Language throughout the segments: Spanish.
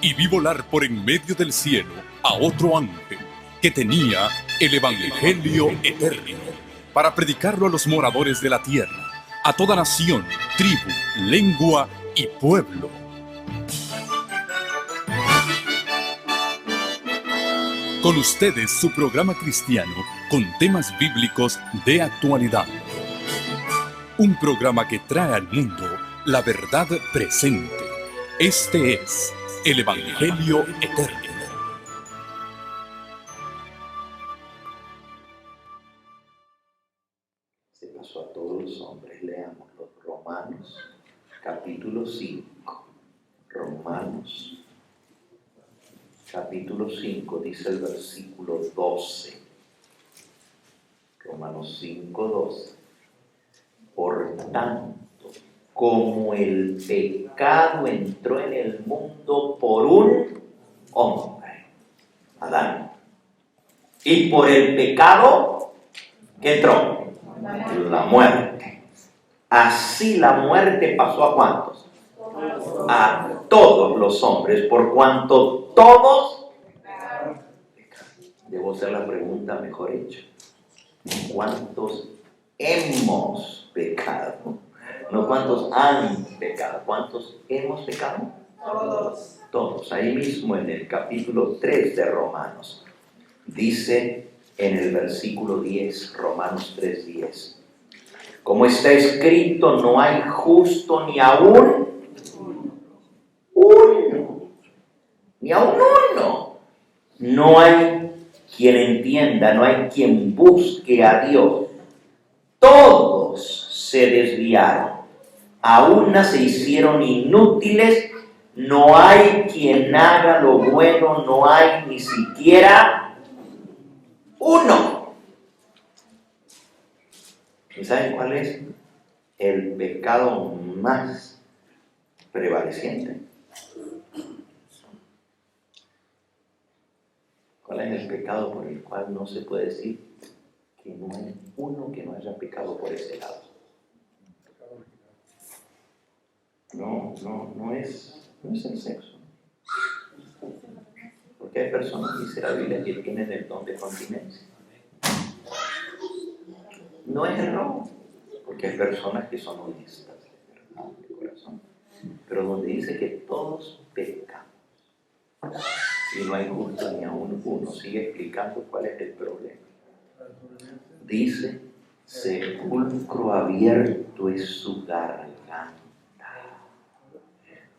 y vi volar por en medio del cielo a otro ángel que tenía el Evangelio eterno para predicarlo a los moradores de la tierra, a toda nación, tribu, lengua y pueblo. Con ustedes su programa cristiano con temas bíblicos de actualidad. Un programa que trae al mundo la verdad presente. Este es el Evangelio eterno. Se pasó a todos los hombres. Leamos los Romanos, capítulo 5. Romanos, capítulo 5, dice el versículo 12. Romanos 5, 12. Por tanto, como el pecado entró en el mundo por un hombre, Adán, y por el pecado, ¿qué entró? La muerte. Así la muerte pasó ¿a cuántos? A todos los hombres, por cuanto todos pecaron. Debo hacer la pregunta mejor hecha. ¿Cuántos hemos pecado? No cuántos han pecado. ¿Cuántos hemos pecado? Todos. Todos. Ahí mismo en el capítulo 3 de Romanos. Dice en el versículo 10, Romanos 3:10. Como está escrito, no hay justo ni aún uno. Ni aún uno. No hay quien entienda, no hay quien busque a Dios. Todos se desviaron. A una se hicieron inútiles. No hay quien haga lo bueno, no hay ni siquiera uno. ¿Y saben cuál es el pecado más prevaleciente? ¿Cuál es el pecado por el cual no se puede decir que no hay uno que no haya pecado por ese lado? No es el sexo. Porque hay personas, dice la Biblia, que tienen el don de continencia. No es el robo, porque hay personas que son honestas, de corazón. Pero donde dice que todos pecamos y no hay justo ni aún uno, sigue explicando cuál es el problema. Dice, sepulcro abierto es su garganta,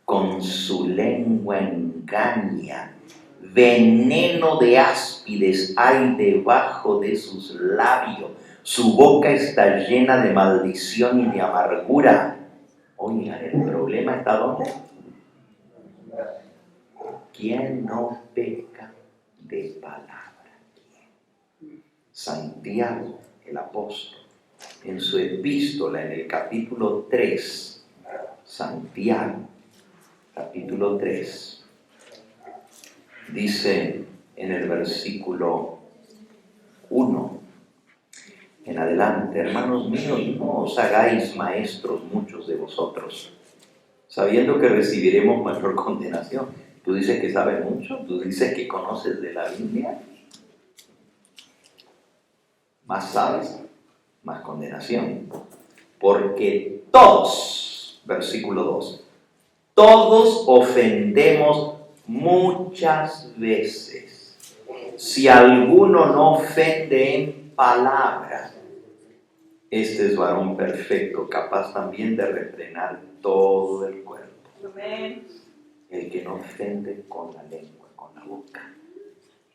con su lengua engaña, veneno de áspides hay debajo de sus labios, su boca está llena de maldición y de amargura. Oigan, el problema está ¿dónde? ¿Quién no peca de palabra? Santiago, el apóstol, en su epístola, en el capítulo 3, Santiago, capítulo 3, dice en el versículo 1 en adelante: hermanos míos, no os hagáis maestros muchos de vosotros, sabiendo que recibiremos mayor condenación. Tú dices que sabes mucho, tú dices que conoces de la Biblia. Más sabes, más condenación. Porque todos, versículo 2, todos ofendemos muchas veces. Si alguno no ofende en palabra, este es varón perfecto, capaz también de refrenar todo el cuerpo. Amén. El que no ofende con la lengua, con la boca.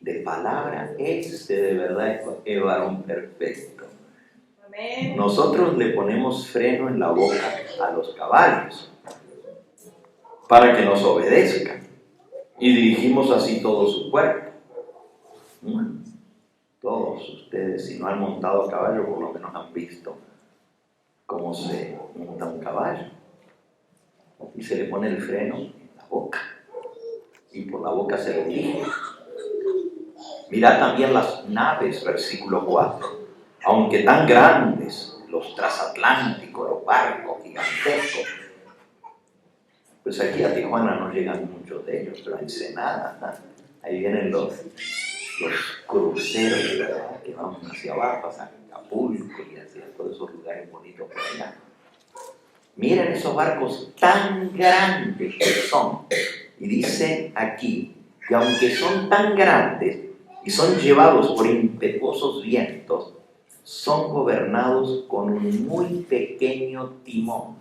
De palabra, este de verdad es varón perfecto. Amén. Nosotros le ponemos freno en la boca a los caballos para que nos obedezcan y dirigimos así todo su cuerpo. Todos ustedes, si no han montado caballo, por lo menos han visto cómo se monta un caballo. Y se le pone el freno en la boca y por la boca se le dirige. Mirad también las naves, versículo 4. Aunque tan grandes, los transatlánticos, los barcos gigantescos, Pues aquí a Tijuana no llegan muchos de ellos, pero a Ensenada, ¿no? Ahí vienen los cruceros, ¿verdad? Que van hacia abajo, hacia Acapulco y hacia todos esos lugares bonitos por allá. Miren esos barcos tan grandes que son. Y dice aquí que aunque son tan grandes y son llevados por impetuosos vientos, son gobernados con un muy pequeño timón.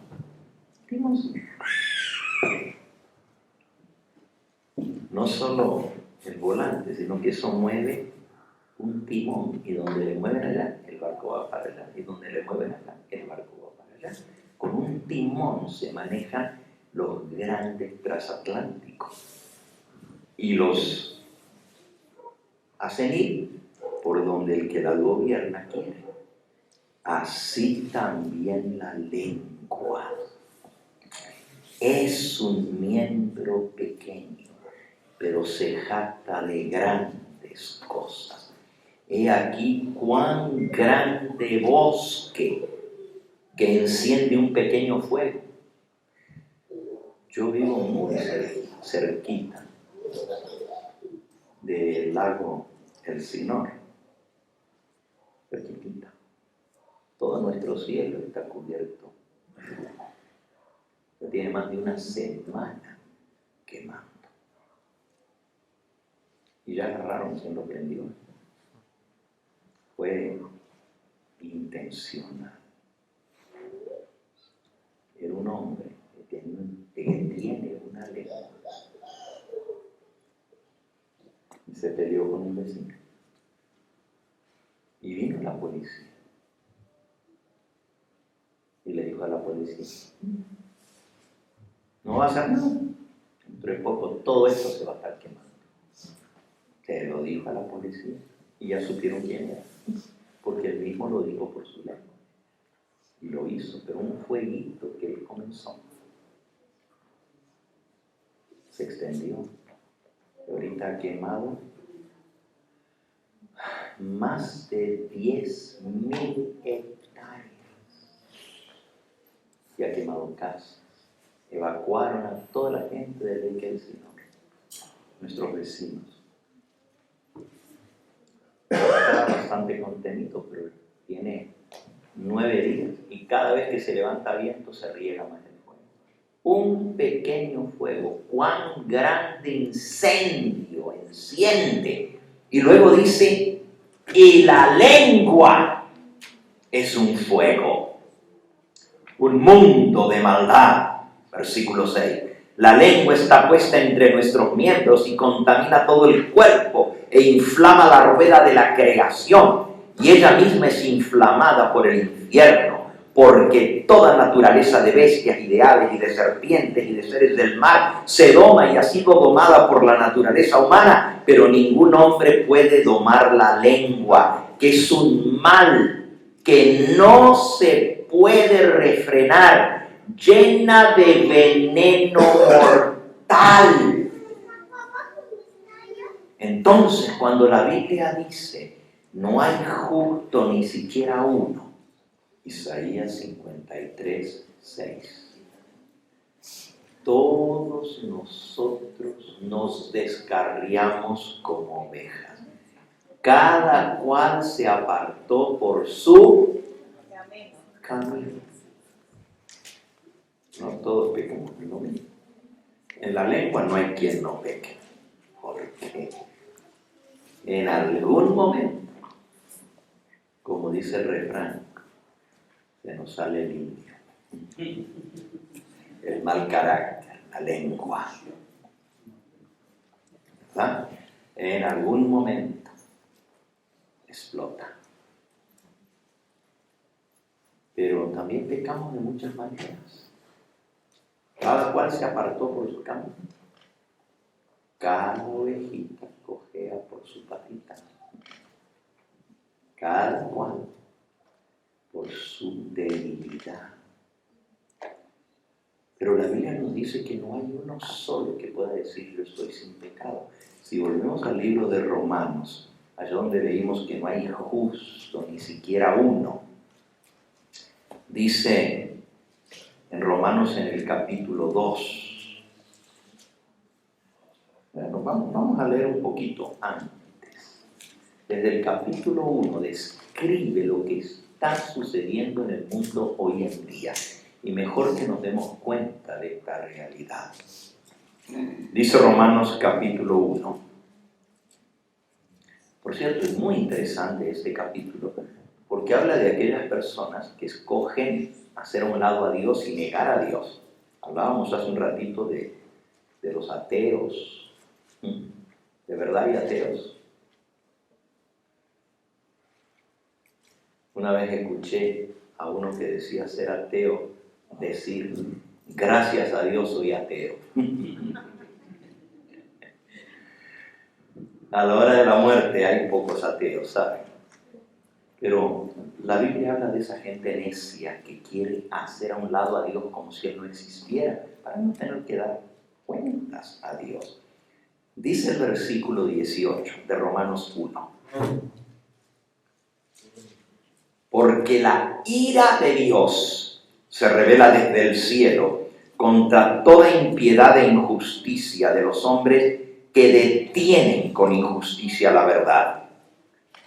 No solo el volante, sino que eso mueve un timón, y donde le mueven allá, el barco va para allá, y donde le mueven allá, el barco va para allá. Con un timón se manejan los grandes transatlánticos y los hacen ir por donde el que la gobierna quiere. Así también la lengua es un miembro pequeño, pero se jacta de grandes cosas. He aquí cuán grande bosque que enciende un pequeño fuego. Yo vivo muy cerquita del lago Elsinor, cerquita. Todo nuestro cielo está cubierto. Ya tiene más de una semana quemando. Y ya agarraron quien lo prendió. Fue intencional. Era un hombre que tiene una lengua. Y se peleó con un vecino. Y vino la policía. Y le dijo a la policía: no va a hacer nada. Dentro de poco todo esto se va a estar quemando. Se lo dijo a la policía. Y ya supieron quién era. Porque él mismo lo dijo por su lengua. Y lo hizo, pero un fueguito que él comenzó se extendió. Y ahorita ha quemado más de 10.000 hectáreas. Y ha quemado casas. Evacuaron a toda la gente de Lake Elsinore, nuestros vecinos. Está bastante contenido, pero tiene 9 días y cada vez que se levanta viento se riega más el fuego. Un pequeño fuego, cuán grande incendio enciende. Y luego dice: y la lengua es un fuego, un mundo de maldad. Versículo 6. La lengua está puesta entre nuestros miembros y contamina todo el cuerpo e inflama la rueda de la creación, y ella misma es inflamada por el infierno, porque toda naturaleza de bestias y de aves y de serpientes y de seres del mar se doma y ha sido domada por la naturaleza humana, pero ningún hombre puede domar la lengua, que es un mal que no se puede refrenar, llena de veneno mortal. Entonces, cuando la Biblia dice: no hay justo ni siquiera uno, Isaías 53:6, todos nosotros nos descarriamos como ovejas, cada cual se apartó por su camino. No todos pecamos en lo mismo. En la lengua no hay quien no peque, porque en algún momento, como dice el refrán, se nos sale el indio, el mal carácter, la lengua, ¿verdad? En algún momento explota. Pero también pecamos de muchas maneras. Cada cual se apartó por su camino. Cada ovejita cojea por su patita. Cada cual por su debilidad. Pero la Biblia nos dice que no hay uno solo que pueda decir: yo estoy sin pecado. Si volvemos al libro de Romanos, allá donde leímos que no hay justo ni siquiera uno, dice en Romanos en el capítulo 2, Bueno, vamos a leer un poquito antes. Desde el capítulo 1 describe lo que está sucediendo en el mundo hoy en día. Y mejor que nos demos cuenta de esta realidad. Dice Romanos capítulo 1. Por cierto, es muy interesante este capítulo, porque habla de aquellas personas que escogen hacer a un lado a Dios y negar a Dios. Hablábamos hace un ratito de los ateos. ¿De verdad hay ateos? Una vez escuché a uno que decía ser ateo decir, gracias a Dios soy ateo. A la hora de la muerte hay pocos ateos, ¿saben? Pero la Biblia habla de esa gente necia que quiere hacer a un lado a Dios como si Él no existiera, para no tener que dar cuentas a Dios. Dice el versículo 18 de Romanos 1. Porque la ira de Dios se revela desde el cielo contra toda impiedad e injusticia de los hombres que detienen con injusticia la verdad.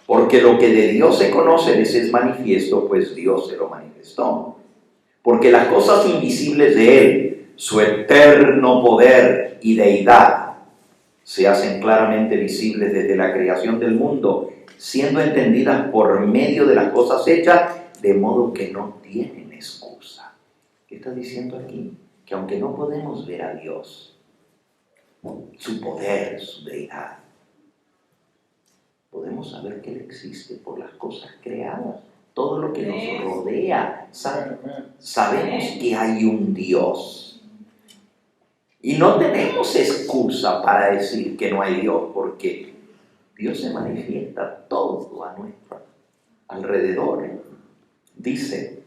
Porque lo que de Dios se conoce les es manifiesto, pues Dios se lo manifestó. Porque las cosas invisibles de Él, su eterno poder y deidad, se hacen claramente visibles desde la creación del mundo, siendo entendidas por medio de las cosas hechas, de modo que no tienen excusa. ¿Qué está diciendo aquí? Que aunque no podemos ver a Dios, su poder, su deidad, podemos saber que Él existe por las cosas creadas. Todo lo que nos rodea, sabemos que hay un Dios. Y no tenemos excusa para decir que no hay Dios, porque Dios se manifiesta todo a nuestro alrededor. Dice,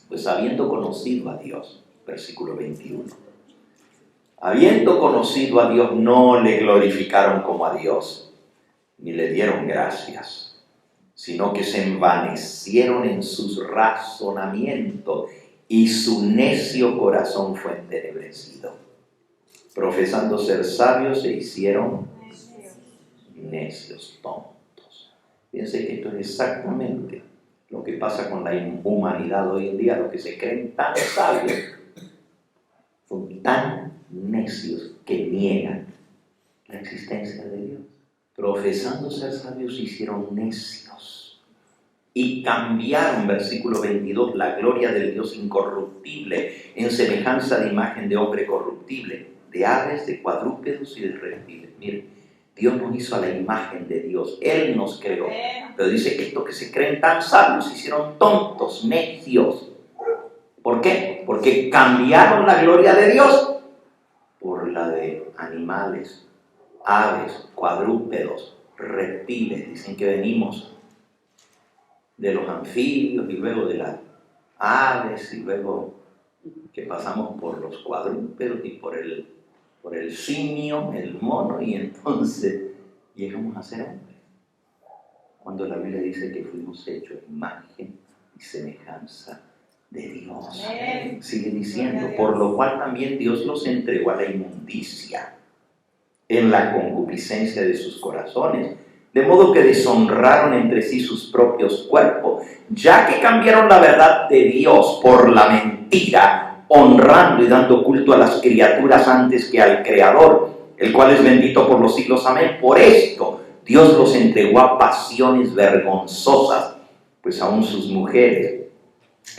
pues habiendo conocido a Dios, versículo 21, habiendo conocido a Dios no le glorificaron como a Dios, ni le dieron gracias, sino que se envanecieron en sus razonamientos y su necio corazón fue entenebrecido. Profesando ser sabios se hicieron necios, tontos. Fíjense que esto es exactamente lo que pasa con la humanidad hoy en día. Los que se creen tan sabios son tan necios que niegan la existencia de Dios. Profesando ser sabios se hicieron necios y cambiaron, versículo 22, la gloria del Dios incorruptible en semejanza de imagen de hombre corruptible, de aves, de cuadrúpedos y de reptiles. Miren, Dios nos hizo a la imagen de Dios, Él nos creó, pero dice que estos que se creen tan sabios se hicieron tontos, necios. ¿Por qué? Porque cambiaron la gloria de Dios por la de animales, aves, cuadrúpedos, reptiles. Dicen que venimos de los anfibios y luego de las aves y luego que pasamos por los cuadrúpedos y por el simio, el mono, y entonces llegamos a ser hombres. Cuando la Biblia dice que fuimos hechos imagen y semejanza de Dios. Sigue diciendo, por lo cual también Dios los entregó a la inmundicia en la concupiscencia de sus corazones, de modo que deshonraron entre sí sus propios cuerpos, ya que cambiaron la verdad de Dios por la mentira, honrando y dando culto a las criaturas antes que al Creador, el cual es bendito por los siglos. Amén. Por esto Dios los entregó a pasiones vergonzosas, pues aún sus mujeres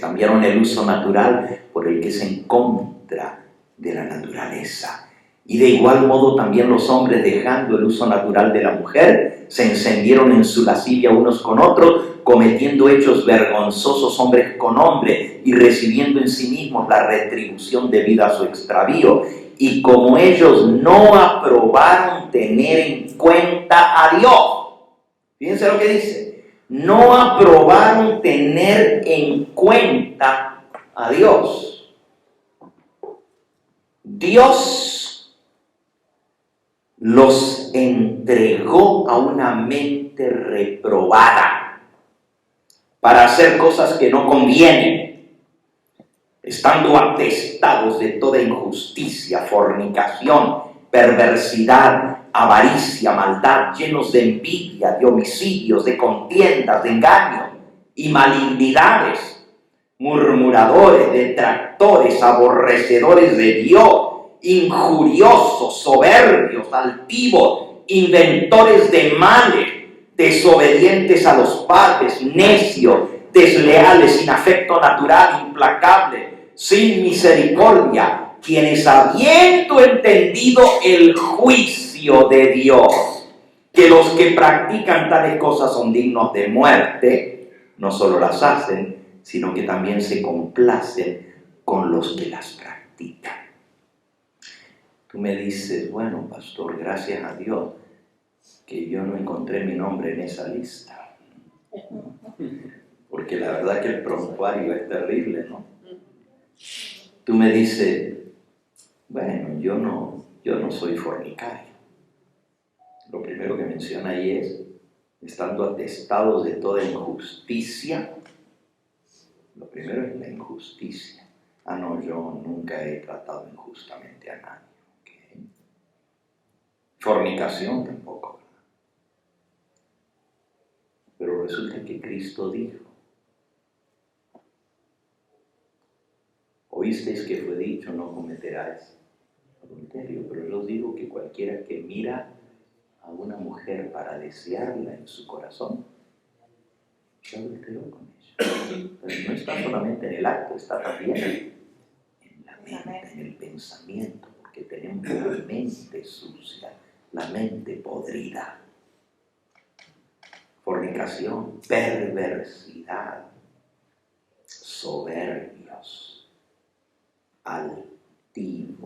cambiaron el uso natural por el que es en contra de la naturaleza. Y de igual modo también los hombres, dejando el uso natural de la mujer, se encendieron en su lascivia unos con otros, cometiendo hechos vergonzosos hombres con hombres y recibiendo en sí mismos la retribución debida a su extravío. Y como ellos no aprobaron tener en cuenta a Dios, fíjense lo que dice, no aprobaron tener en cuenta a Dios. Dios los entregó a una mente reprobada para hacer cosas que no convienen, estando atestados de toda injusticia, fornicación, perversidad, avaricia, maldad, llenos de envidia, de homicidios, de contiendas, de engaño y malignidades, murmuradores, detractores, aborrecedores de Dios, injuriosos, soberbios, altivos, inventores de males, desobedientes a los padres, necios, desleales, sin afecto natural, implacables, sin misericordia, quienes habiendo entendido el juicio de Dios, que los que practican tales cosas son dignos de muerte, no solo las hacen, sino que también se complacen con los que las practican. Tú me dices, bueno, pastor, gracias a Dios que yo no encontré mi nombre en esa lista. Porque la verdad que el prontuario es terrible, ¿no? Tú me dices, bueno, yo no soy fornicario. Lo primero que menciona ahí es, estando atestados de toda injusticia. Lo primero es la injusticia. Ah, no, yo nunca he tratado injustamente a nadie. ¿Okay? Fornicación tampoco. Pero resulta que Cristo dijo, oísteis que fue dicho, no cometerás adulterio, pero yo os digo que cualquiera que mira a una mujer para desearla en su corazón, se adulteró con ella. Pero no está solamente en el acto, está también en la mente, en el pensamiento, porque tenemos la mente sucia, la mente podrida. Fornicación, perversidad, soberbios, altivos,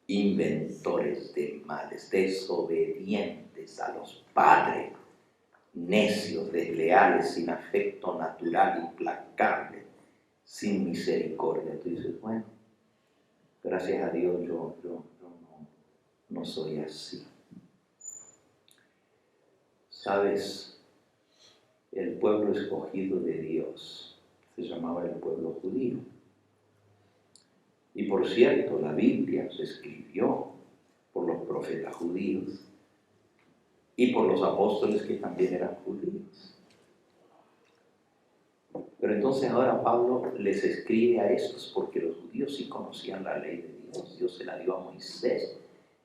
inventores de males, desobedientes a los padres, necios, desleales, sin afecto natural, implacables, sin misericordia. Tú dices, bueno, gracias a Dios yo no soy así. ¿Sabes? El pueblo escogido de Dios se llamaba el pueblo judío. Y por cierto, la Biblia se escribió por los profetas judíos y por los apóstoles que también eran judíos. Pero entonces ahora Pablo les escribe a estos porque los judíos sí conocían la ley de Dios. Dios se la dio a Moisés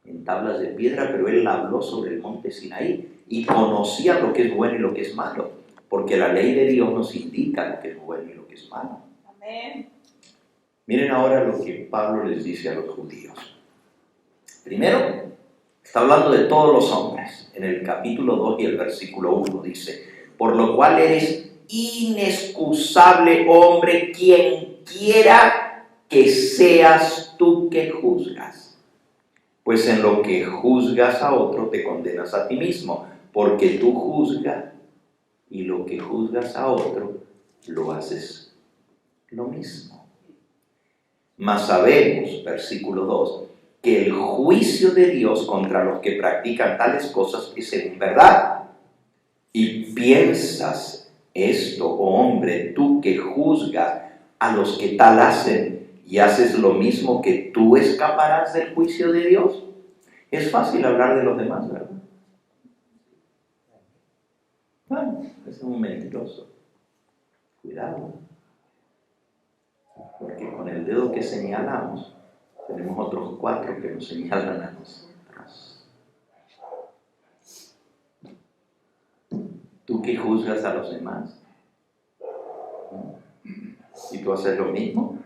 en tablas de piedra, pero él habló sobre el monte Sinaí y conocía lo que es bueno y lo que es malo, porque la ley de Dios nos indica lo que es bueno y lo que es malo. Amén. Miren ahora lo que Pablo les dice a los judíos. Primero, está hablando de todos los hombres. En el capítulo 2 y el versículo 1 dice, por lo cual eres inexcusable, hombre, quien quiera que seas tú que juzgas. Pues en lo que juzgas a otro te condenas a ti mismo, porque tú juzgas y lo que juzgas a otro lo haces lo mismo. Mas sabemos, versículo 2, que el juicio de Dios contra los que practican tales cosas es en verdad. Y piensas esto, oh hombre, tú que juzgas a los que tal hacen y haces lo mismo, que tú escaparás del juicio de Dios. Es fácil hablar de los demás, ¿verdad? Bueno, es un mentiroso. Cuidado. Porque con el dedo que señalamos, tenemos otros 4 que nos señalan a nosotros. ¿Tú que juzgas a los demás? ¿Y tú haces lo mismo?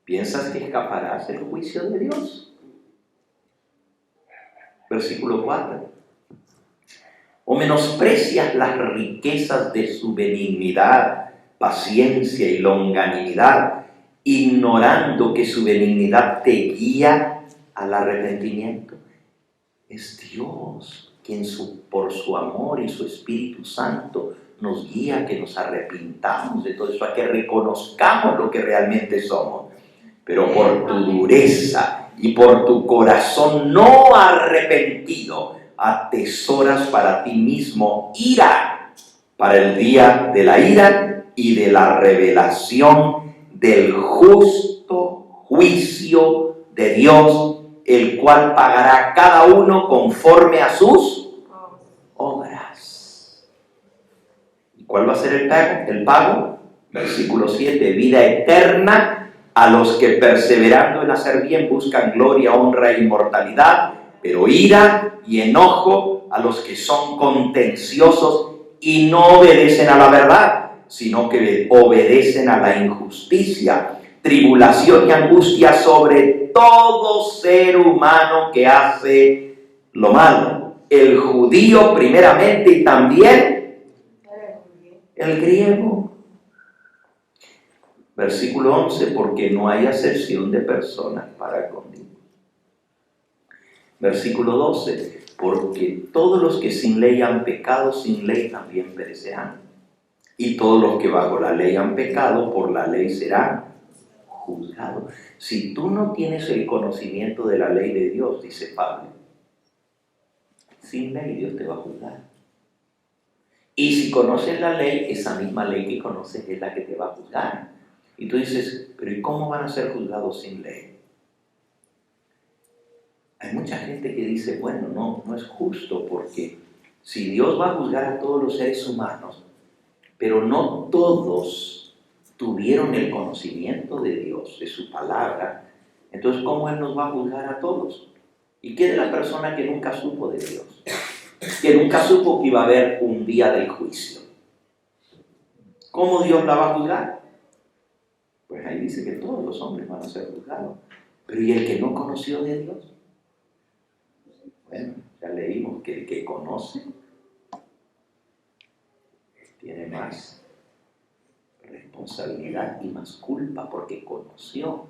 ¿Piensas que escaparás del juicio de Dios? Versículo 4. ¿O menosprecias las riquezas de su benignidad, paciencia y longanimidad, ignorando que su benignidad te guía al arrepentimiento? Es Dios quien por su amor y su Espíritu Santo nos guía a que nos arrepintamos de todo eso, a que reconozcamos lo que realmente somos. Pero por tu dureza y por tu corazón no arrepentido, atesoras para ti mismo ira, para el día de la ira y de la revelación del justo juicio de Dios, el cual pagará a cada uno conforme a sus obras. ¿Y cuál va a ser el pago? El pago, versículo 7, vida eterna a los que perseverando en hacer bien buscan gloria, honra e inmortalidad, pero ira y enojo a los que son contenciosos y no obedecen a la verdad, sino que obedecen a la injusticia, tribulación y angustia sobre todo ser humano que hace lo malo, el judío primeramente y también el griego. Versículo 11, porque no hay acepción de personas para con Dios. Versículo 12, porque todos los que sin ley han pecado, sin ley también perecerán. Y todos los que bajo la ley han pecado, por la ley serán juzgados. Si tú no tienes el conocimiento de la ley de Dios, dice Pablo, sin ley Dios te va a juzgar. Y si conoces la ley, esa misma ley que conoces es la que te va a juzgar. Y tú dices, pero ¿y cómo van a ser juzgados sin ley? Hay mucha gente que dice, bueno, no es justo, porque si Dios va a juzgar a todos los seres humanos, pero no todos tuvieron el conocimiento de Dios, de su palabra, entonces ¿cómo Él nos va a juzgar a todos? ¿Y qué de la persona que nunca supo de Dios? Que nunca supo que iba a haber un día del juicio. ¿Cómo Dios la va a juzgar? Pues ahí dice que todos los hombres van a ser juzgados. Pero ¿y el que no conoció de Dios? Bueno, ya leímos que el que conoce tiene más responsabilidad y más culpa porque conoció.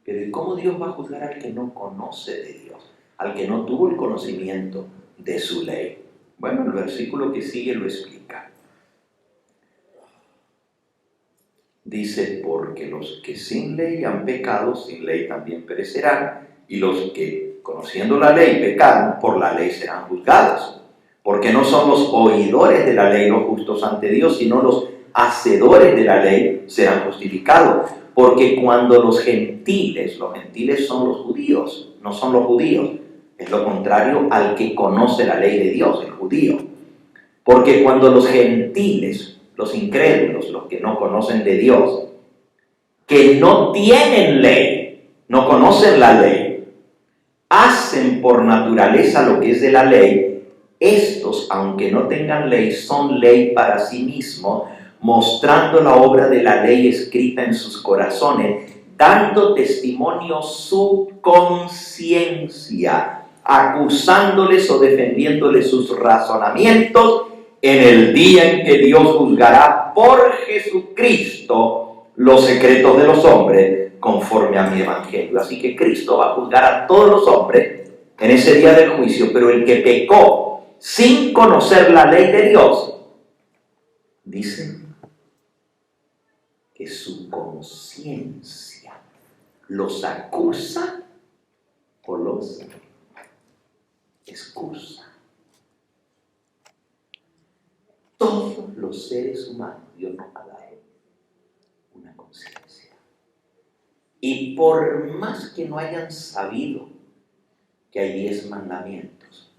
Pero ¿y cómo Dios va a juzgar al que no conoce de Dios? Al que no tuvo el conocimiento de su ley. Bueno, el versículo que sigue lo explica. Dice, porque los que sin ley han pecado, sin ley también perecerán, y los que, conociendo la ley, pecaron, por la ley serán juzgados. Porque no son los oidores de la ley los justos ante Dios, sino los hacedores de la ley serán justificados. Porque cuando los gentiles son los judíos, no son los judíos, es lo contrario al que conoce la ley de Dios, el judío. Porque cuando los gentiles, los incrédulos, los que no conocen de Dios, que no tienen ley, no conocen la ley, hacen por naturaleza lo que es de la ley, estos, aunque no tengan ley, son ley para sí mismos, mostrando la obra de la ley escrita en sus corazones, dando testimonio su conciencia, acusándoles o defendiéndoles sus razonamientos en el día en que Dios juzgará por Jesucristo los secretos de los hombres conforme a mi evangelio. Así que Cristo va a juzgar a todos los hombres en ese día del juicio, pero el que pecó sin conocer la ley de Dios, dice que su conciencia los acusa o los excusa. Todos los seres humanos Dios nos ha dado una conciencia. Y por más que no hayan sabido que hay 10 mandamientos,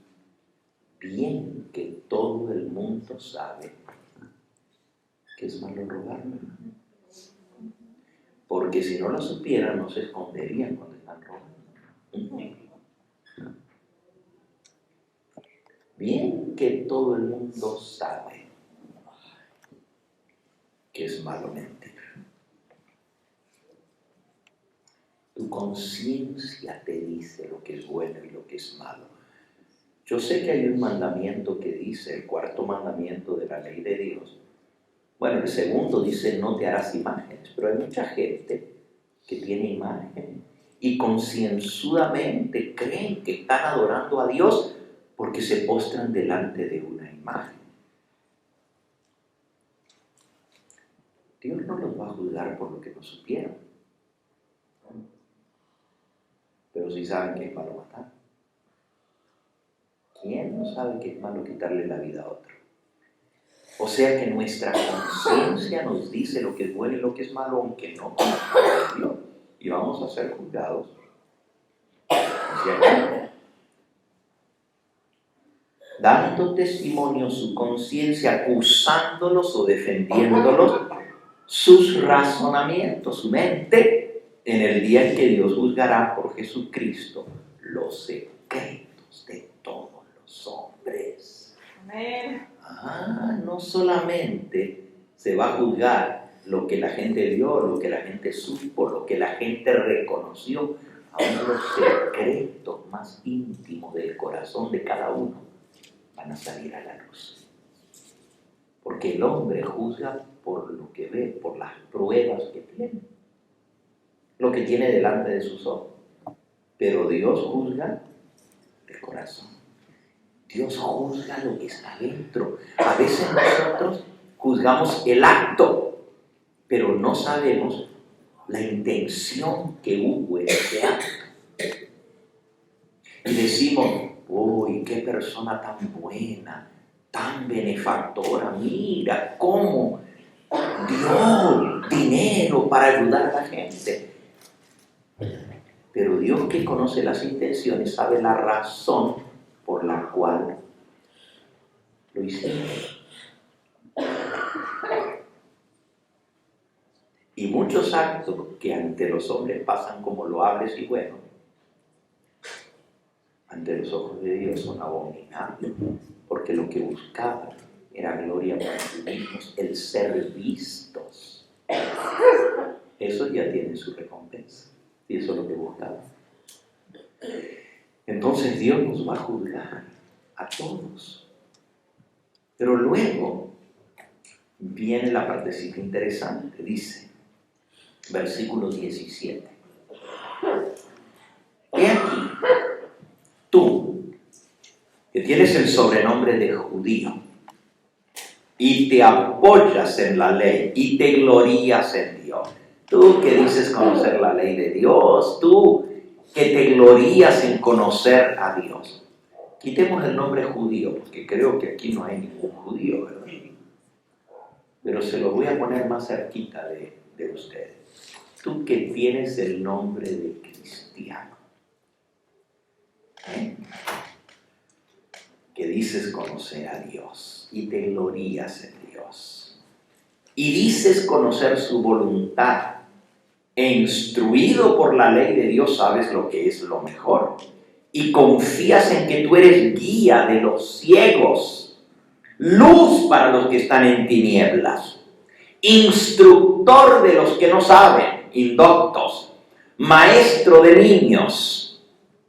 bien que todo el mundo sabe que es malo robar. Porque si no lo supieran, no se esconderían cuando están robando. Bien que todo el mundo sabe que es malo mentir. Tu conciencia te dice lo que es bueno y lo que es malo. Yo sé que hay un mandamiento que dice, el 4º mandamiento de la ley de Dios. Bueno, el 2 dice, no te harás imágenes, pero hay mucha gente que tiene imágenes y concienzudamente creen que están adorando a Dios porque se postran delante de una imagen. Dios no los va a juzgar por lo que no supieron, pero sí saben que es malo matar. ¿Quién no sabe que es malo quitarle la vida a otro? O sea que nuestra conciencia nos dice lo que es bueno y lo que es malo, aunque no conozcamos a Dios, y vamos a ser juzgados se engaña. Dando testimonio su conciencia, acusándolos o defendiéndolos, sus razonamientos, su mente, en el día en que Dios juzgará por Jesucristo los secretos de todos los hombres. Amén. No solamente se va a juzgar lo que la gente vio, lo que la gente supo, lo que la gente reconoció, aún los secretos más íntimos del corazón de cada uno van a salir a la luz. Porque el hombre juzga por lo que ve, por las pruebas que tiene, lo que tiene delante de sus ojos. Pero Dios juzga el corazón. Dios juzga lo que está dentro. A veces nosotros juzgamos el acto, pero no sabemos la intención que hubo en ese acto. Y decimos, uy, qué persona tan buena, tan benefactora, mira cómo dio dinero para ayudar a la gente. Pero Dios, que conoce las intenciones, sabe la razón por la cual lo hicieron. Y muchos actos que ante los hombres pasan como loables y buenos, ante los ojos de Dios son abominables, porque lo que buscaban era gloria para sí mismos, el ser vistos. Eso ya tiene su recompensa, y eso es lo que buscaban. Entonces Dios nos va a juzgar a todos. Pero luego viene la partecita interesante, dice, versículo 17. He aquí, tú, que tienes el sobrenombre de judío, y te apoyas en la ley, y te glorías en Dios. Tú que dices conocer la ley de Dios, tú que te glorías en conocer a Dios. Quitemos el nombre judío, porque creo que aquí no hay ningún judío, ¿verdad? Pero se lo voy a poner más cerquita de ustedes. Tú que tienes el nombre de cristiano, que dices conocer a Dios y te glorías en Dios, y dices conocer su voluntad, e instruido por la ley de Dios sabes lo que es lo mejor, y confías en que tú eres guía de los ciegos, luz para los que están en tinieblas, instructor de los que no saben, indoctos, maestro de niños,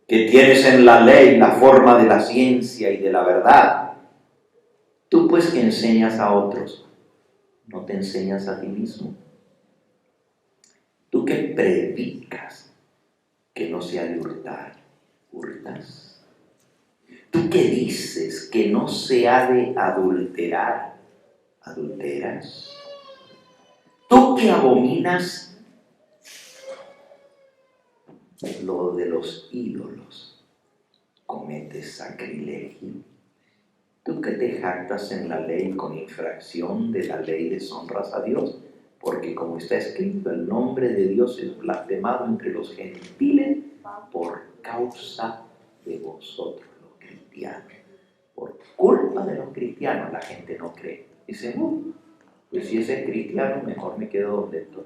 que tienes en la ley la forma de la ciencia y de la verdad. Tú pues que enseñas a otros, ¿no te enseñas a ti mismo? Tú que predicas que no se ha de hurtar, ¿hurtas? Tú que dices que no se ha de adulterar, ¿adulteras? Tú que abominas lo de los ídolos, ¿cometes sacrilegio? Tú que te jactas en la ley con infracción de la ley deshonras a Dios, porque como está escrito, el nombre de Dios es blasfemado entre los gentiles por causa de vosotros, los cristianos. Por culpa de los cristianos la gente no cree. Dice, pues si ese es cristiano, mejor me quedo donde estoy.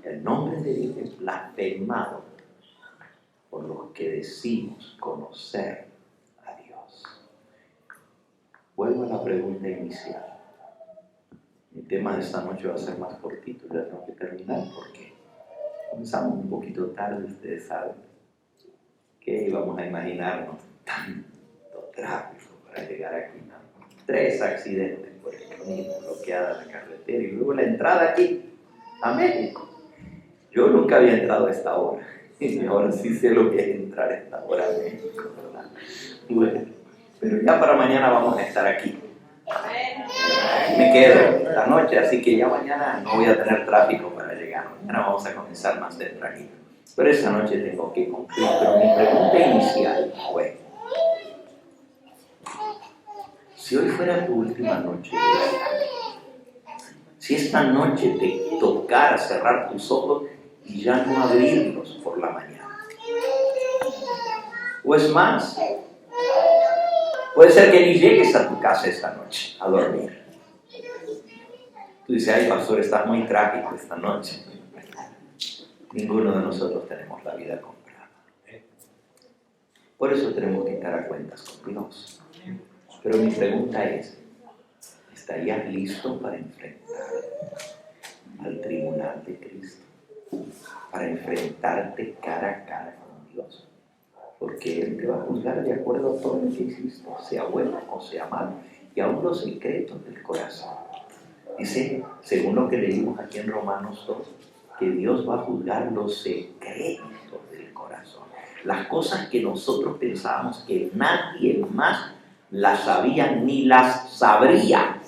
El nombre de Dios es blasfemado por los que decimos conocer a Dios. Vuelvo a la pregunta inicial. Mi tema de esta noche va a ser más cortito, ya tengo que terminar porque comenzamos un poquito tarde, ustedes saben. ¿Qué íbamos a imaginarnos? Tanto tráfico para llegar aquí, ¿no? 3 accidentes por el camino, bloqueada la carretera y luego la entrada aquí a México. Yo nunca había entrado a esta hora y ahora sí sé lo que es entrar a esta hora a México, ¿verdad? Bueno, pero ya para mañana vamos a estar aquí. Me quedo la noche, así que ya mañana no voy a tener tráfico para llegar. Mañana vamos a comenzar más tempranito. Pero esta noche tengo que cumplir. Pero mi pregunta inicial fue, si hoy fuera tu última noche de vida, si esta noche te tocara cerrar tus ojos y ya no abrirlos por la mañana, O es más, puede ser que ni llegues a tu casa esta noche a dormir. Tú dices, ay pastor, estás muy trágico esta noche. Ninguno de nosotros tenemos la vida comprada. Por eso tenemos que estar a cuentas con Dios. Pero mi pregunta es, ¿estarías listo para enfrentar al tribunal de Cristo? Para enfrentarte cara a cara con Dios. Porque Él te va a juzgar de acuerdo a todo lo que hiciste, sea bueno o sea malo, y aún los secretos del corazón. Dice, según lo que leímos aquí en Romanos 2, que Dios va a juzgar los secretos del corazón. Las cosas que nosotros pensábamos que nadie más las sabía ni las sabría,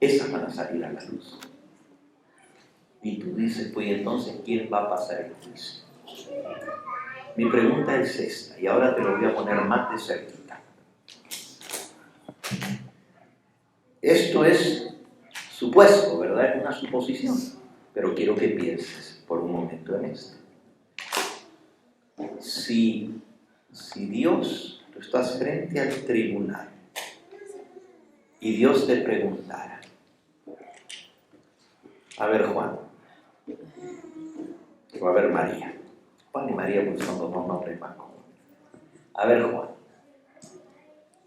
esas van a salir a la luz. Y tú dices, pues entonces, ¿quién va a pasar el juicio? Mi pregunta es esta, y ahora te lo voy a poner más de cerquita. Esto es supuesto, ¿verdad? Es una suposición, pero quiero que pienses por un momento en esto. Si Dios, tú estás frente al tribunal y Dios te preguntara, a ver Juan, o a ver María, Juan y María pues son los dos nombres más comunes. A ver Juan,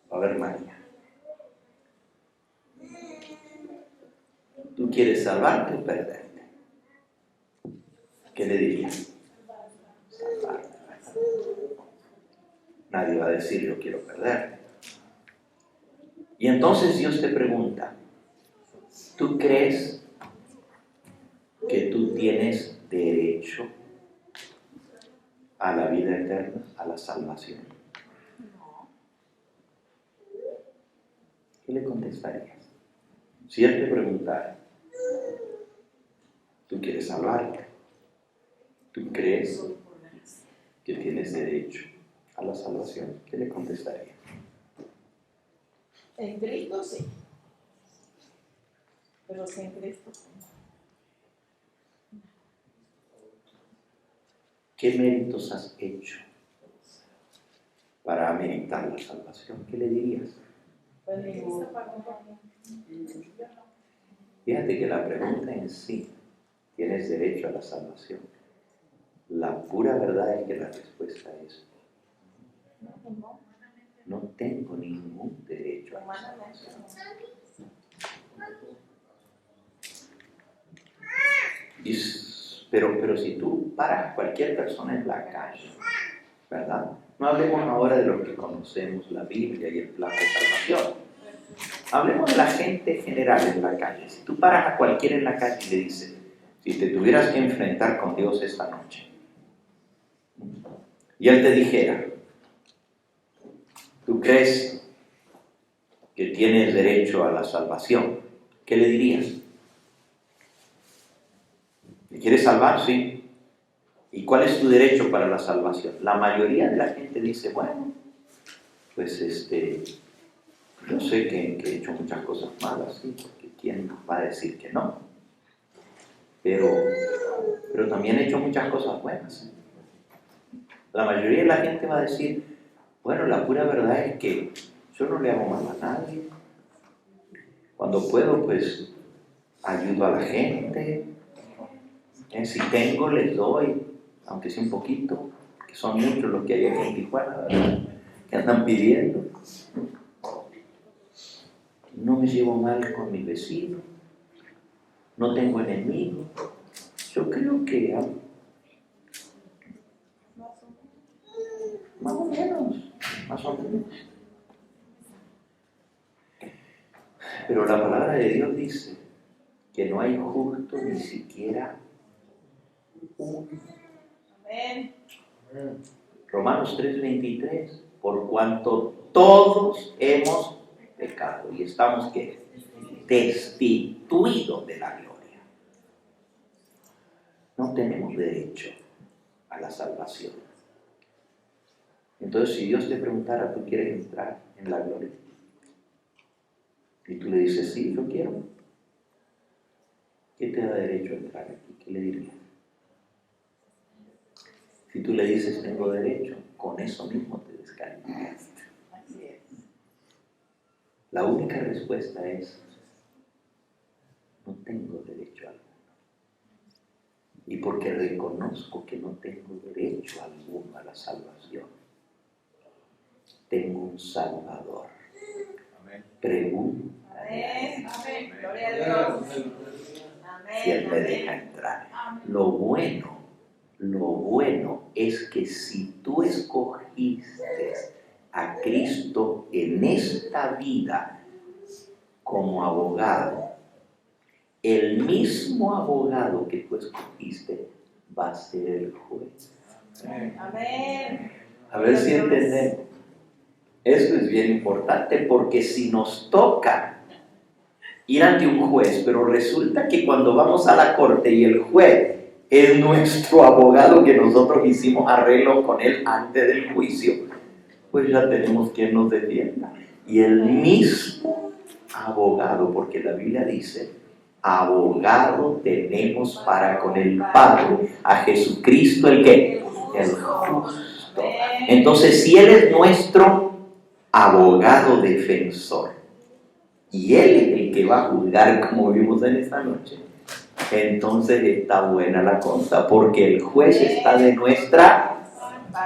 o a ver María, ¿tú quieres salvarte o perderte? ¿Qué le dirías? Salvarte. Nadie va a decir yo quiero perderte. Y entonces Dios te pregunta, ¿tú crees que tú tienes derecho a la vida eterna, a la salvación? ¿Qué le contestarías? Si Él te preguntara, ¿tú quieres salvarte? ¿Tú crees que tienes derecho a la salvación? ¿Qué le contestarías? En Cristo sí. Pero sin Cristo sí. ¿Qué méritos has hecho para meritar la salvación? ¿Qué le dirías? Pues ninguno. Fíjate que la pregunta en sí, ¿tienes derecho a la salvación? La pura verdad es que la respuesta es no tengo ningún derecho a la salvación. Pero si tú paras a cualquier persona en la calle, ¿verdad? No hablemos ahora de los que conocemos la Biblia y el plan de salvación. Hablemos de la gente general en la calle. Si tú paras a cualquiera en la calle y le dices, si te tuvieras que enfrentar con Dios esta noche, y Él te dijera, ¿tú crees que tienes derecho a la salvación? ¿Qué le dirías? ¿Te quieres salvar? Sí. ¿Y cuál es tu derecho para la salvación? La mayoría de la gente dice, bueno, pues yo sé que he hecho muchas cosas malas, ¿sí? Porque ¿quién va a decir que no? Pero también he hecho muchas cosas buenas, ¿sí? La mayoría de la gente va a decir, bueno, la pura verdad es que yo no le hago mal a nadie. Cuando puedo, pues, ayudo a la gente. Si tengo, les doy, aunque sea un poquito, que son muchos los que hay aquí en Tijuana, ¿verdad? Que andan pidiendo. No me llevo mal con mi vecino. No tengo enemigos. Yo creo que más o menos. Pero la palabra de Dios dice que no hay justo ni siquiera uno. Amén. Romanos 3:23, por cuanto todos hemos pecado y estamos ¿qué? Destituidos de la gloria. No tenemos derecho a la salvación. Entonces, si Dios te preguntara, ¿tú quieres entrar en la gloria? Y tú le dices, sí, yo quiero. ¿Qué te da derecho a entrar aquí? ¿Qué le dirías? Si tú le dices, tengo derecho, con eso mismo te descalificaste. Así es. La única respuesta es, no tengo derecho alguno. Y porque reconozco que no tengo derecho alguno a la salvación, tengo un Salvador. Pregunta Amén. Amén. Gloria a Dios. si Él Amén. me deja entrar. Lo bueno es que si tú escogiste a Cristo en esta vida como abogado, el mismo abogado que tú escogiste va a ser el juez. Amén. A ver si entendemos. Esto es bien importante porque si nos toca ir ante un juez, pero resulta que cuando vamos a la corte y el juez es nuestro abogado que nosotros hicimos arreglo con él antes del juicio, pues ya tenemos quien nos defienda. Y el mismo abogado, porque la Biblia dice, abogado tenemos para con el Padre, a Jesucristo el ¿qué? El justo. Entonces, si Él es nuestro abogado defensor, y Él es el que va a juzgar como vimos en esta noche, entonces está buena la cosa, porque el juez está de nuestra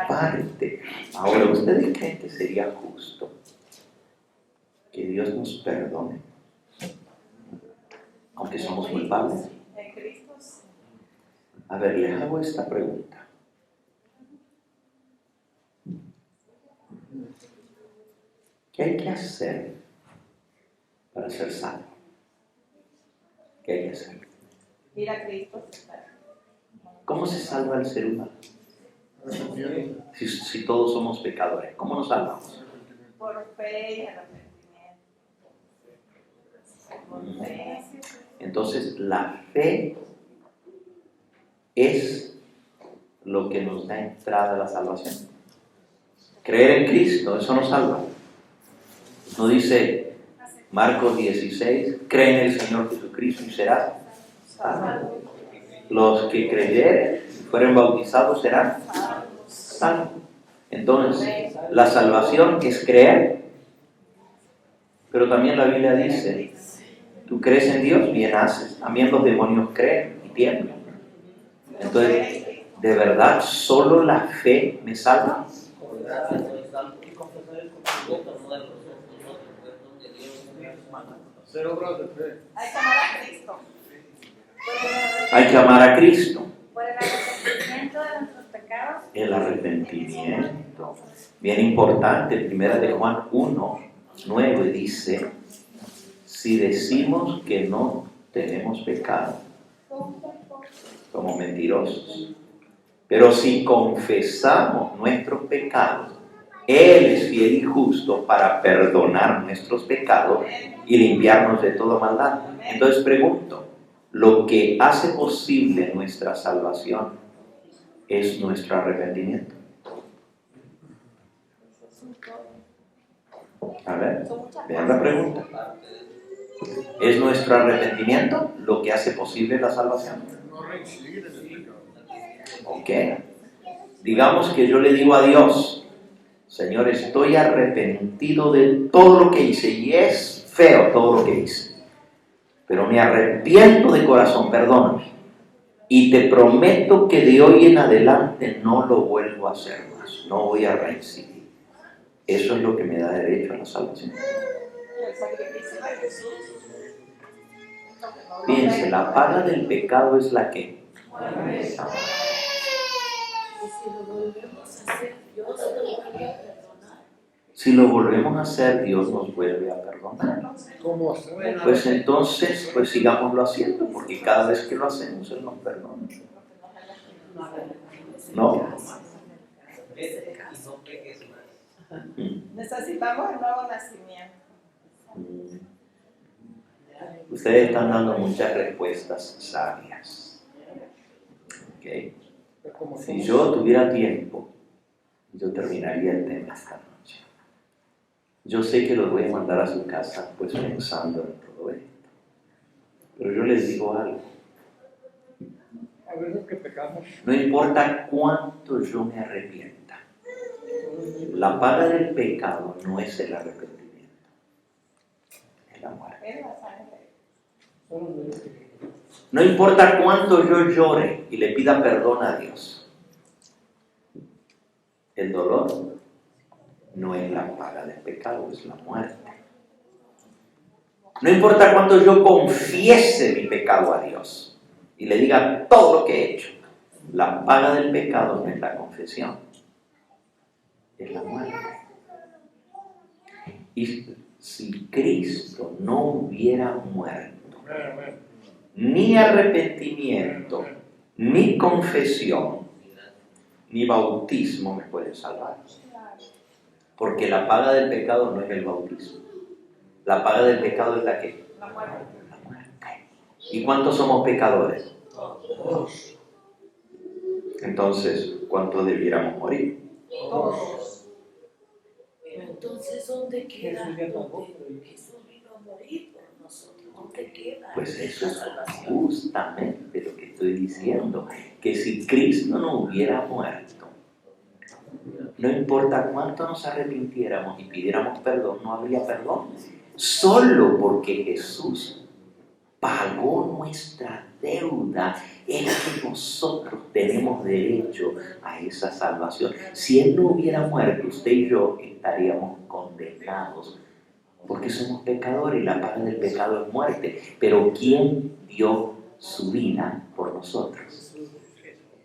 parte. Ahora, ¿ustedes creen que sería justo que Dios nos perdone, aunque somos culpables? En Cristo sí. A ver, les hago esta pregunta. ¿Qué hay que hacer para ser salvo? ¿Qué hay que hacer? Ir a Cristo. ¿Cómo se salva el ser humano? Si todos somos pecadores, ¿cómo nos salvamos? Por fe y arrepentimiento. Por fe. Entonces, la fe es lo que nos da entrada a la salvación. Creer en Cristo, eso nos salva. No dice Marcos 16, cree en el Señor Jesucristo y serás salvo. Los que creyeren y fueren bautizados serán salvos. Entonces, la salvación es creer, pero también la Biblia dice, tú crees en Dios, bien haces. También los demonios creen y tiemblan. Entonces, ¿de verdad solo la fe me salva? Hacer obras de fe. Hay que amar a Cristo. Hay que amar a Cristo. Por el arrepentimiento de nuestros pecados. El arrepentimiento. Bien importante, primera de Juan 1:9 dice, si decimos que no tenemos pecado, somos mentirosos. Pero si confesamos nuestros pecados, Él es fiel y justo para perdonar nuestros pecados y limpiarnos de toda maldad. Entonces pregunto, ¿lo que hace posible nuestra salvación es nuestro arrepentimiento? A ver, vean la pregunta. ¿Es nuestro arrepentimiento lo que hace posible la salvación? No reincidir en el pecado. Ok. Digamos que yo le digo a Dios, Señor, estoy arrepentido de todo lo que hice y es feo todo lo que hice, pero me arrepiento de corazón, perdóname. Y te prometo que de hoy en adelante no lo vuelvo a hacer más, no voy a reincidir. Eso es lo que me da derecho a la salvación. El sacrificio de Jesús. Fíjense, la paga del pecado es la que. Si lo volvemos a hacer, Dios nos vuelve a perdonar. ¿Cómo hacer? Pues entonces, pues sigámoslo haciendo, porque cada vez que lo hacemos, Él nos perdona. ¿No? Necesitamos el nuevo nacimiento. Ustedes están dando muchas respuestas sabias. ¿Okay? Si yo tuviera tiempo, yo terminaría el tema esta noche. Yo sé que los voy a mandar a su casa pues pensando en todo esto. Pero yo les digo algo. A veces que pecamos. No importa cuánto yo me arrepienta, La paga del pecado no es el arrepentimiento, es la muerte. Es la sangre. No importa cuánto yo llore y le pida perdón a Dios, el dolor no es la paga del pecado, es la muerte. No importa cuánto yo confiese mi pecado a Dios y le diga todo lo que he hecho, la paga del pecado no es la confesión, es la muerte. Y si Cristo no hubiera muerto, ni arrepentimiento, ni confesión, ni bautismo me pueden salvar. Porque la paga del pecado no es el bautismo. La paga del pecado es la que. La muerte. La muerte. ¿Y cuántos somos pecadores? Todos. Entonces, ¿cuántos debiéramos morir? Todos. Pero entonces, ¿dónde queda? Jesús vino a morir por nosotros. ¿Dónde queda? Pues eso la es salvación. justamente lo que estoy diciendo. Que si Cristo no hubiera muerto, no importa cuánto nos arrepintiéramos y pidiéramos perdón, no habría perdón. Solo porque Jesús pagó nuestra deuda es que nosotros tenemos derecho a esa salvación. Si Él no hubiera muerto, usted y yo estaríamos condenados porque somos pecadores y la paga del pecado es muerte. Pero ¿quién dio su vida por nosotros?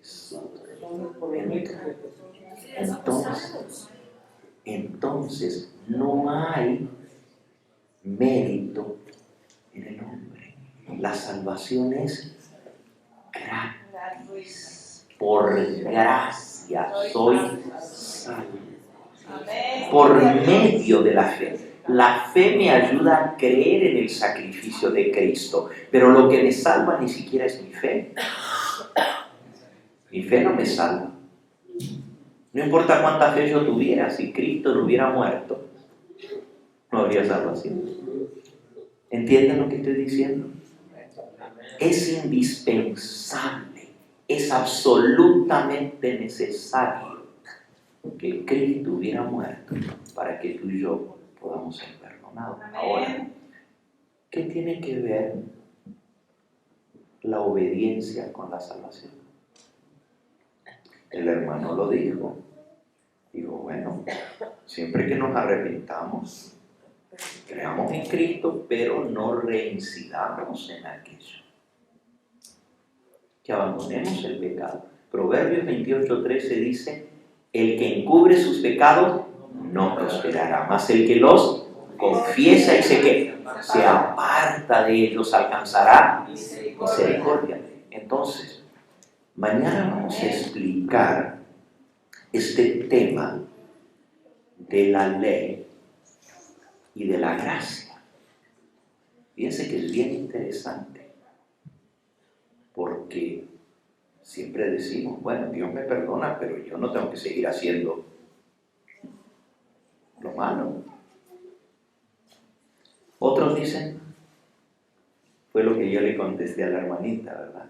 Jesús. Entonces no hay mérito en el hombre. La salvación es gratis. Por gracia soy salvo. Amén. Por medio de la fe. La fe me ayuda a creer en el sacrificio de Cristo, pero lo que me salva ni siquiera es mi fe. Mi fe no me salva. No importa cuánta fe yo tuviera, si Cristo no hubiera muerto, no habría salvación. ¿Entienden lo que estoy diciendo? Es indispensable, es absolutamente necesario que Cristo hubiera muerto para que tú y yo podamos ser perdonados. Ahora, ¿qué tiene que ver la obediencia con la salvación? El hermano lo dijo. Digo, bueno, siempre que nos arrepintamos, creamos en Cristo, pero no reincidamos en aquello. Que abandonemos el pecado. Proverbios 28:13 dice, el que encubre sus pecados no prosperará, mas el que los confiesa y se aparta de ellos alcanzará misericordia. Entonces, mañana vamos a explicar este tema de la ley y de la gracia. Fíjense que es bien interesante, porque siempre decimos, bueno, Dios me perdona, pero yo no tengo que seguir haciendo lo malo. Otros dicen, fue lo que yo le contesté a la hermanita, ¿verdad?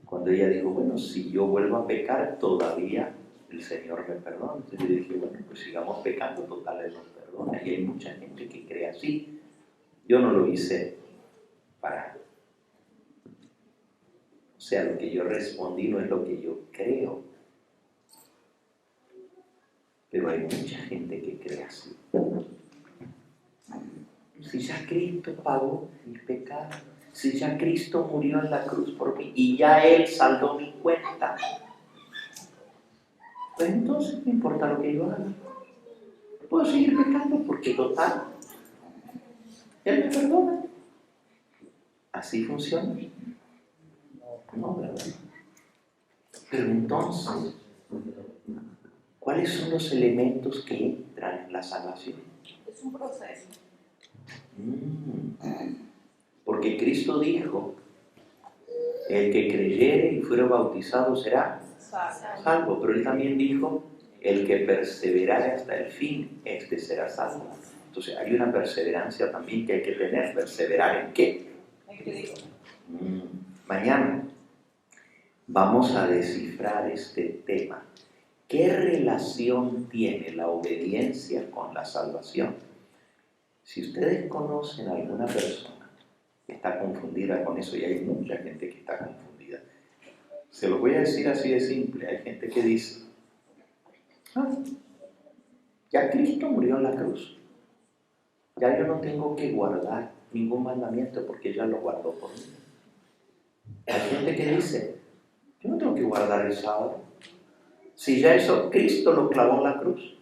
Cuando ella dijo, bueno, si yo vuelvo a pecar, todavía el Señor me perdona. Entonces yo dije, bueno, pues sigamos pecando, total Él nos perdona. Y hay mucha gente que cree así. Yo no lo hice para... O sea, lo que yo respondí no es lo que yo creo. Pero hay mucha gente que cree así. Si ya Cristo pagó mis pecados, si ya Cristo murió en la cruz por mí y ya Él saldó mi cuenta, pues entonces no importa lo que yo haga. Puedo seguir pecando porque total, Él me perdona. ¿Así funciona? No, ¿verdad? Pero entonces, ¿cuáles son los elementos que entran en la salvación? Es un proceso. Porque Cristo dijo, el que creyere y fuere bautizado será salvo, pero Él también dijo, el que perseverare hasta el fin, este será salvo. Entonces hay una perseverancia también que hay que tener. ¿Perseverar en qué? En Cristo. Mañana vamos a descifrar este tema ¿Qué relación tiene la obediencia con la salvación? Si ustedes conocen a alguna persona que está confundida con eso, y hay mucha gente que está confundida, se lo voy a decir así de simple. Hay gente que dice, ya Cristo murió en la cruz. Ya yo no tengo que guardar ningún mandamiento porque ya lo guardó por mí. Hay gente que dice, yo no tengo que guardar el sábado. Si ya eso, Cristo lo clavó en la cruz.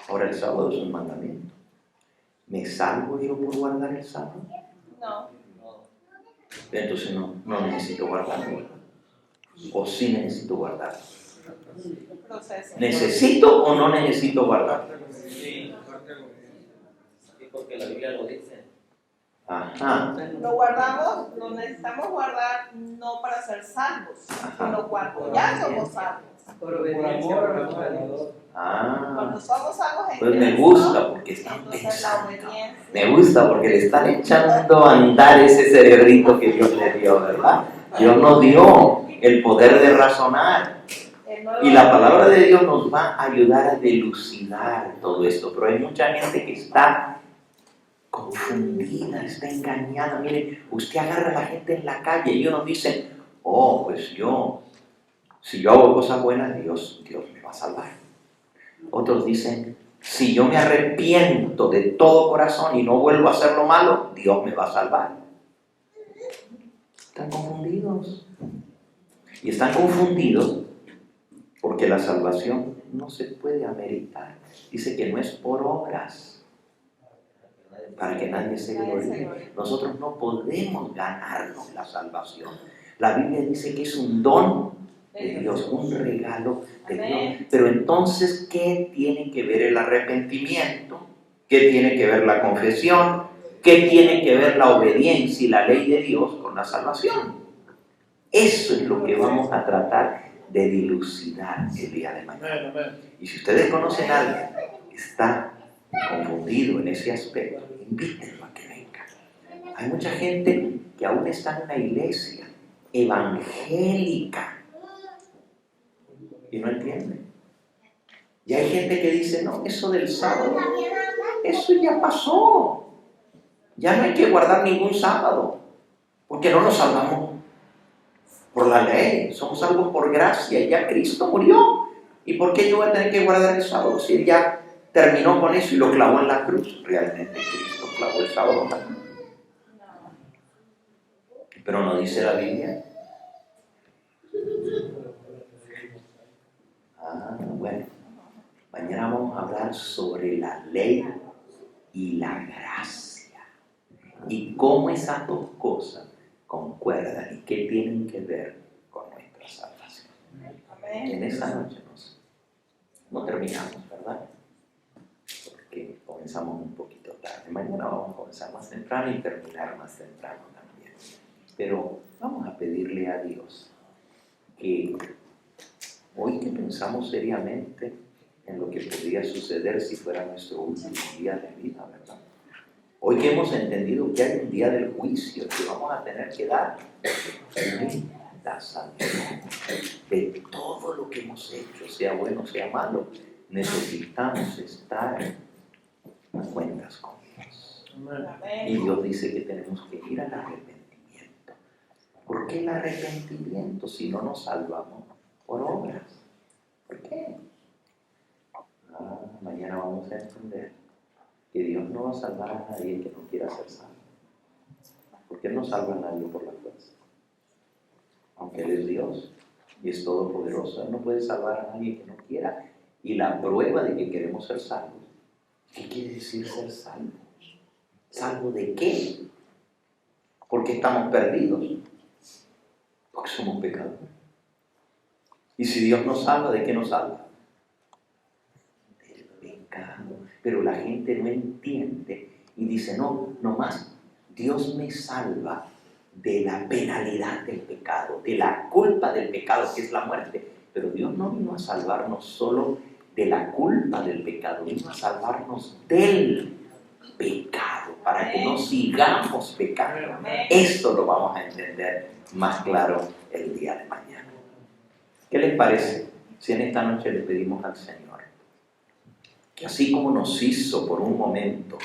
Ahora el sábado es un mandamiento. ¿Me salvo yo por guardar el sábado? No. Entonces no necesito guardarlo. ¿O sí necesito guardarlo? Proceso. ¿Necesito o no necesito guardarlo? Sí, porque la Biblia lo dice. Ajá. Lo guardamos, lo necesitamos guardar no para ser salvos, sino cuando ya somos salvos. Por obediencia por amor a Dios. Cuando somos salvos en Pues me Cristo, gusta porque están entonces la pensando. obediencia. Me gusta porque le están echando a andar ese cerebrito que Dios le dio, ¿verdad? Dios nos dio el poder de razonar. Y la palabra de Dios nos va a ayudar a dilucidar todo esto. Pero hay mucha gente que está confundida, está engañada. Mire, usted agarra a la gente en la calle y unos dicen, oh, pues si yo hago cosas buenas, Dios me va a salvar. Otros dicen, si yo me arrepiento de todo corazón y no vuelvo a hacer lo malo, Dios me va a salvar. Están confundidos. Y están confundidos porque la salvación no se puede ameritar. Dice que no es por obras, para que nadie se gloríe. Nosotros no podemos ganarnos la salvación. La Biblia dice que es un don de Dios, un regalo de Dios. Pero entonces, ¿qué tiene que ver el arrepentimiento? ¿Qué tiene que ver la confesión? ¿Qué tiene que ver la obediencia y la ley de Dios con la salvación? Eso es lo que vamos a tratar de dilucidar el día de mañana. Y si ustedes conocen a alguien que está confundido en ese aspecto, invítenlo a que venga. Hay mucha gente que aún está en una iglesia evangélica y no entiende. Y hay gente que dice, no, eso del sábado, eso ya pasó. Ya no hay que guardar ningún sábado, porque no nos salvamos por la ley, somos salvos por gracia, y ya Cristo murió. ¿Y por qué yo voy a tener que guardar el sábado si Él ya terminó con eso y lo clavó en la cruz? Realmente Cristo clavó el sábado en la cruz. Pero no dice la Biblia. Bueno, mañana vamos a hablar sobre la ley y la gracia y cómo esas dos cosas concuerdan y qué tienen que ver con nuestra salvación. En esa noche no terminamos, ¿verdad? Porque comenzamos un poquito tarde. Mañana vamos a comenzar más temprano y terminar más temprano también. Pero vamos a pedirle a Dios que hoy que pensamos seriamente en lo que podría suceder si fuera nuestro último día de vida, ¿verdad? Hoy que hemos entendido que hay un día del juicio, que vamos a tener que dar la salvación de todo lo que hemos hecho, sea bueno, sea malo. Necesitamos estar a cuentas con Dios. Y Dios dice que tenemos que ir al arrepentimiento. ¿Por qué el arrepentimiento si no nos salvamos por obras? ¿Por qué? Mañana vamos a entender que Dios no va a salvar a nadie que no quiera ser salvo. Porque Él no salva a nadie por la fuerza. Aunque Él es Dios y es todopoderoso, Él no puede salvar a nadie que no quiera. Y la prueba de que queremos ser salvos, ¿qué quiere decir ser salvos? ¿Salvo de qué? Porque estamos perdidos. Porque somos pecadores. Y si Dios nos salva, ¿de qué nos salva? Del pecado. Pero la gente no entiende y dice, no más, Dios me salva de la penalidad del pecado, de la culpa del pecado, que es la muerte. Pero Dios no vino a salvarnos solo de la culpa del pecado, vino a salvarnos del pecado, para que no sigamos pecando. Esto lo vamos a entender más claro el día de mañana. ¿Qué les parece Si en esta noche le pedimos al Señor que así como nos hizo por un momento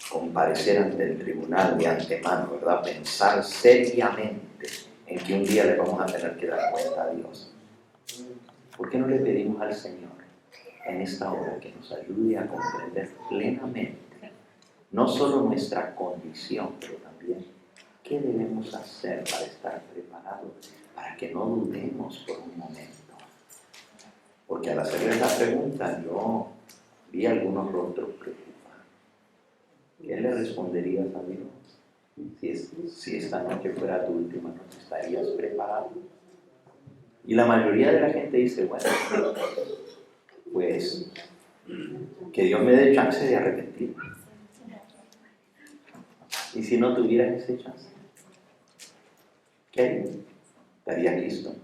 comparecer ante el tribunal de antemano, ¿verdad? Pensar seriamente en que un día le vamos a tener que dar cuenta a Dios. ¿Por qué no le pedimos al Señor en esta hora que nos ayude a comprender plenamente no solo nuestra condición, pero también qué debemos hacer para estar preparados, para que no dudemos por un momento? Porque al hacerles la pregunta yo vi algunos rostros preocupados. ¿Qué le responderías a Dios? Si esta noche fuera tu última noche, ¿estarías preparado? Y la mayoría de la gente dice, bueno, pues que Dios me dé chance de arrepentirme. ¿Y si no tuvieras ese chance? ¿Qué haría? ¿Estarías listo?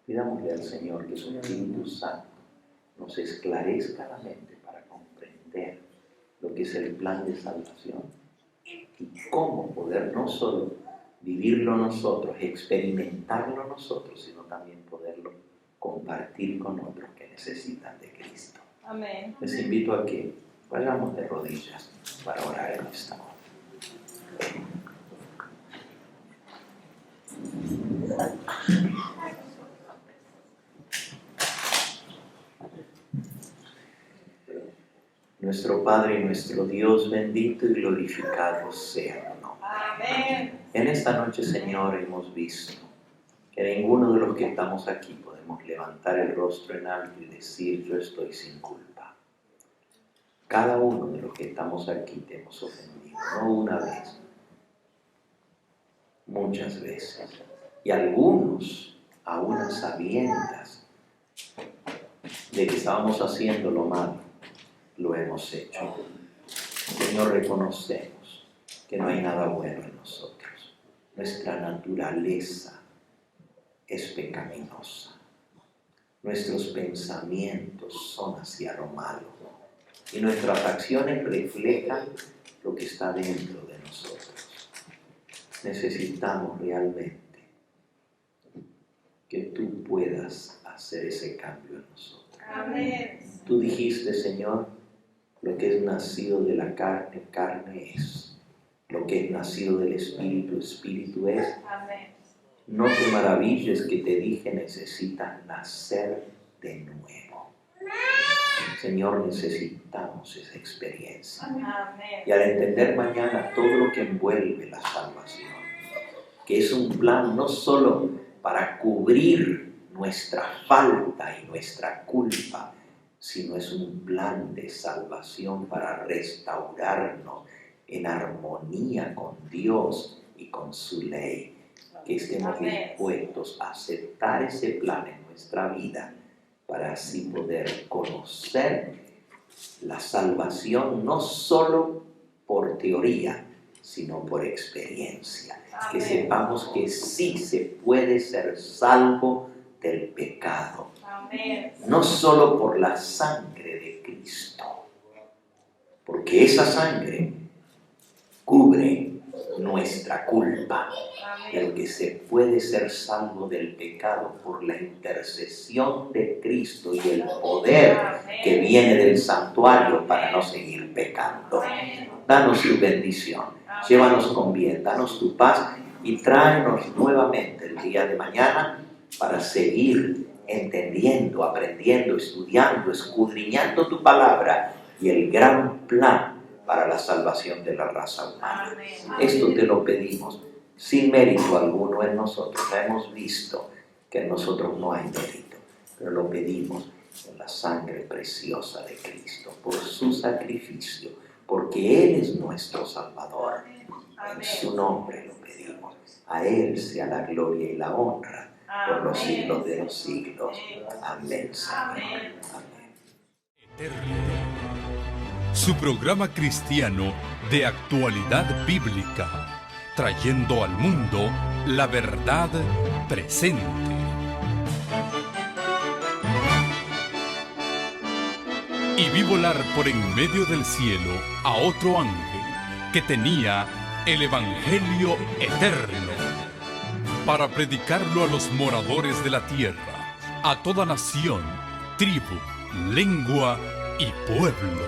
Pidámosle al Señor que su Espíritu Santo nos esclarezca la mente para comprender lo que es el plan de salvación y cómo poder no solo vivirlo nosotros, experimentarlo nosotros, sino también poderlo compartir con otros que necesitan de Cristo. Amén. Les invito a que vayamos de rodillas para orar en esta hora. Nuestro Padre y nuestro Dios, bendito y glorificado sea tu nombre. Amén. En esta noche, Señor, hemos visto que ninguno de los que estamos aquí podemos levantar el rostro en alto y decir, yo estoy sin culpa. Cada uno de los que estamos aquí te hemos ofendido, no una vez, muchas veces. Y algunos, aún a sabiendas de que estábamos haciendo lo malo, lo hemos hecho. Señor, reconocemos que no hay nada bueno en nosotros. Nuestra naturaleza es pecaminosa. Nuestros pensamientos son hacia lo malo. Y nuestras acciones reflejan lo que está dentro de nosotros. Necesitamos realmente que tú puedas hacer ese cambio en nosotros. Amén. Tú dijiste, Señor, lo que es nacido de la carne, carne es. Lo que es nacido del Espíritu, Espíritu es. Amén. No te maravilles que te dije, necesitas nacer de nuevo. Señor, necesitamos esa experiencia. Amén. Y al entender mañana todo lo que envuelve la salvación, que es un plan no solo para cubrir nuestra falta y nuestra culpa, sino es un plan de salvación para restaurarnos en armonía con Dios y con su ley. Que estemos dispuestos a aceptar ese plan en nuestra vida para así poder conocer la salvación no solo por teoría, sino por experiencia. Que sepamos que sí se puede ser salvo del pecado. Amén. No solo por la sangre de Cristo, porque esa sangre cubre nuestra culpa, pero que se puede ser salvo del pecado por la intercesión de Cristo y el poder que viene del santuario para no seguir pecando. Danos tu bendición, llévanos con bien, danos tu paz y tráenos nuevamente el día de mañana para seguir entendiendo, aprendiendo, estudiando, escudriñando tu palabra y el gran plan para la salvación de la raza humana. Esto te lo pedimos sin mérito alguno en nosotros. Ya hemos visto que en nosotros no hay mérito, pero lo pedimos en la sangre preciosa de Cristo, por su sacrificio, porque Él es nuestro Salvador. En su nombre lo pedimos. A Él sea la gloria y la honra por los siglos de los siglos. Amén, Señor. Amén. Eterno. Su programa cristiano de actualidad bíblica, trayendo al mundo la verdad presente. Y vi volar por en medio del cielo a otro ángel que tenía el Evangelio eterno para predicarlo a los moradores de la tierra a toda nación, tribu, lengua y pueblo.